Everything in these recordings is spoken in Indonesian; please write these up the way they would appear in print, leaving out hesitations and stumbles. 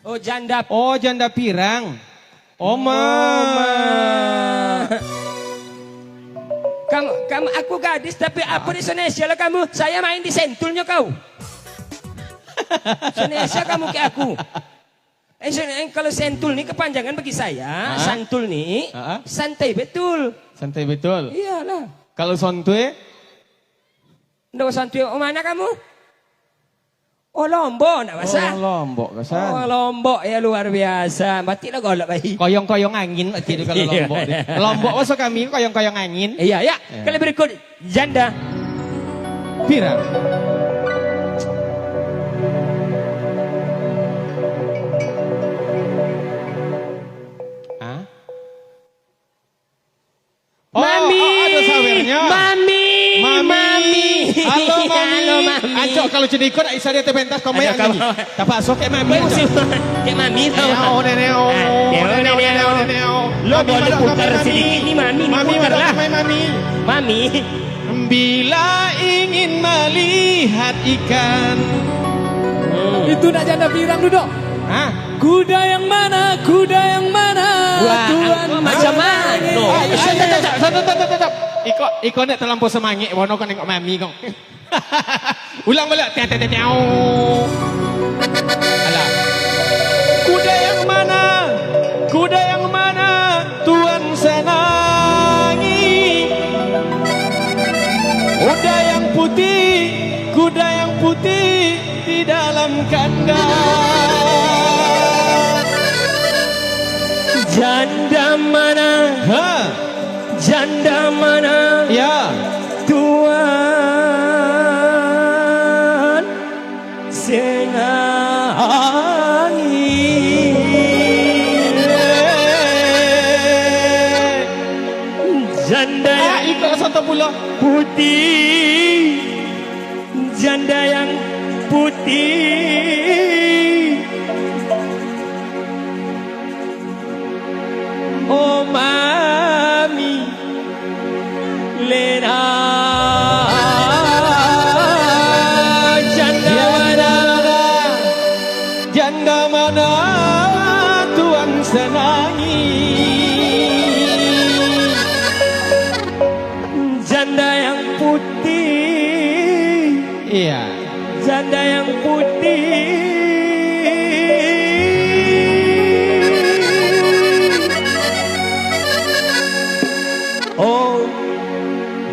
Oh janda. Oh janda pirang. Oma. Kamu aku gadis tapi apa di Indonesia lah kamu. Saya main di sentulnya kau. Indonesia kamu kayak aku. Kalau sentul nih kepanjangan bagi saya, santul nih santai betul. Santai betul. Iyalah. Kalau sontue? Nggak santai. Oh mana kamu? Oh Lombok, nak bahasa. Oh Lombok, bahasa. Oh Lombok ya luar biasa. Mati lah golok bayi. Koyong-koyong angin itu kalau Lombok. Lombok masuk kami koyong-koyong angin. Iya ya. Kali berikut janda. Pirang. Oh, Mami. Oh, ada sawernya. Mami. Halo Mami. Halo Mami. Ancok kalau jadi ikut isa dia tebentas komen lagi. Tapi asok kayak Mami. Kayak Mami tau. Neneo. Lo boleh putar sedikit nih Mami. Mami Putar lah. Mami. Bila ingin melihat ikan. Itu nak janda pirang duduk. Hah? Kuda yang mana? Kuda yang mana? Wah, Tuan macam mana? Tetap. Iko nek terlampau semangit, wono kau nengok Mami kau. Ulang balik. Alah. Kuda yang mana? Kuda yang mana? Tuan senangi. Kuda yang putih di dalam kandang. Janda mana? Janda mana? Ya. Tuan senangi. Janda yang Ikut satu pula. putih. Janda yang putih. Oh Mami Lena. Janda mana? Janda mana Tuan senangi. Janda yang putih. Iya. Janda yang putih. Oh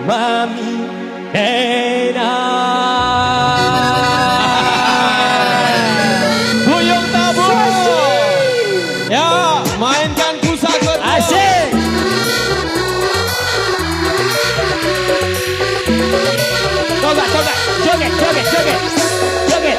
Mami Lena. Buyung tabur. Ya, mainkan pusaka. Asik. Coba. Joget.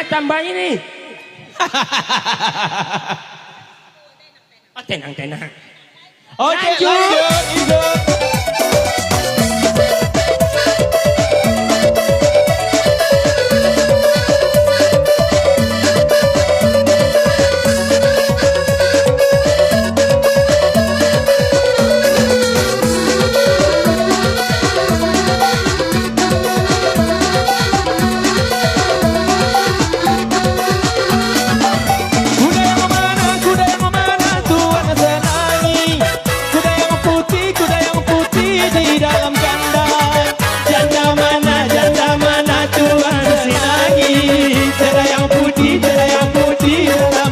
tambah ini. Oh, tenang. Oke, Lanjut. lanjut. Hidup. Kuda yang mana Tuhan senangi. Kuda yang putih di dalam kandang. Janda mana Tuhan senangi. Janda yang putih dalam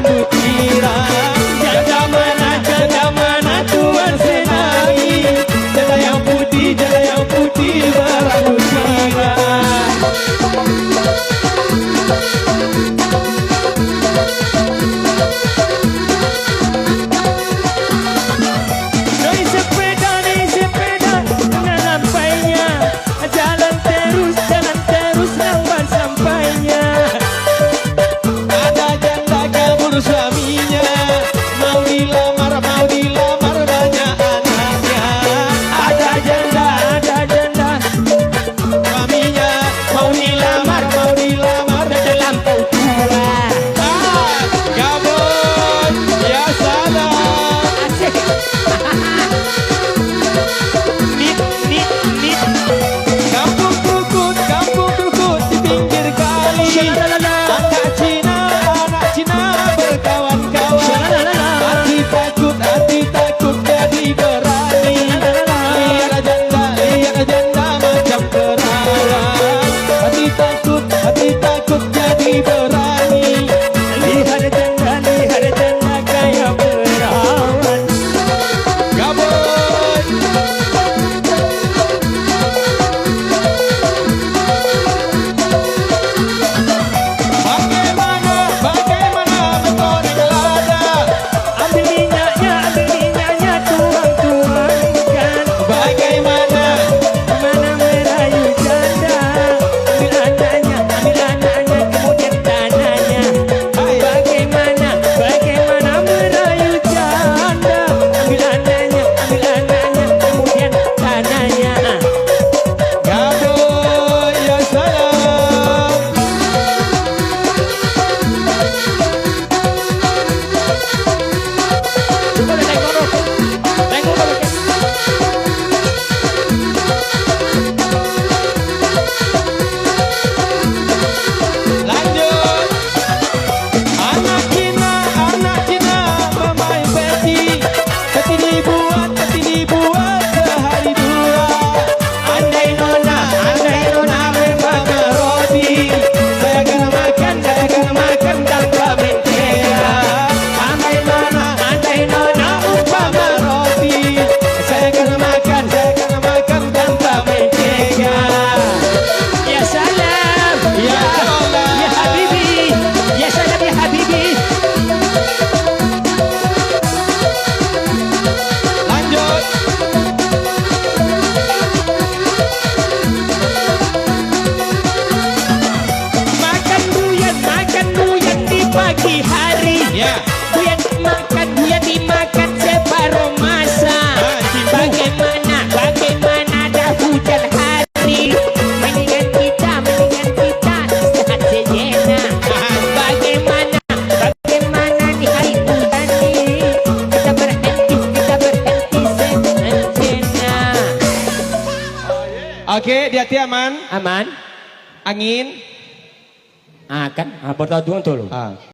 butiran. Janda mana Tuhan senangi. Janda yang putih dalam butiran. Naik sepeda, sampainya. Jalan terus, lambat sampainya. Ada janda kabur suaminya. Mau dilamar banyak anaknya. Ada janda suaminya. Mau dilamar dan lampu tua. Gabon, ya salam. Asik. Nit. Kampung krukut di pinggir kali. Anak Cina berkawan-kawan. Hati takut jadi berani. Lihat janda macam perawan. Hati takut jadi berani. Lihat janda kayak perawan. Gabon. Bagaimana menggoreng lada? Ambil minyaknya, tuang-tuangkan. Bagaimana Mana merayu janda. Ambil anaknya, kemudian tanahnya. Bagaimana merayu janda. Ambil anaknya, kemudian tanahnya. Gabon, ya salam. Coba deh tengok dulu. Lanjut. Anak Cina memain peti. Peti dibuat sehari dua. Andai nona memang roti. Saya akan makan tanpa mentega. Andai nona umpama roti. Saya akan makan tanpa mentega. Ya salam. Ya Allah. Ya Habibi. Ya salam ya Habibi. Lanjut. Makan buyan di pagi hari. Ya. Buyan dimakan separuh masa. Bagaimana dah hujan hari. Mendingan kita istirahat sejenak. Bagaimana di hari hujan ini kita berhenti sejenak. Oke, hati-hati aman. Aman? Angin. Akan. Apa tahu tuh?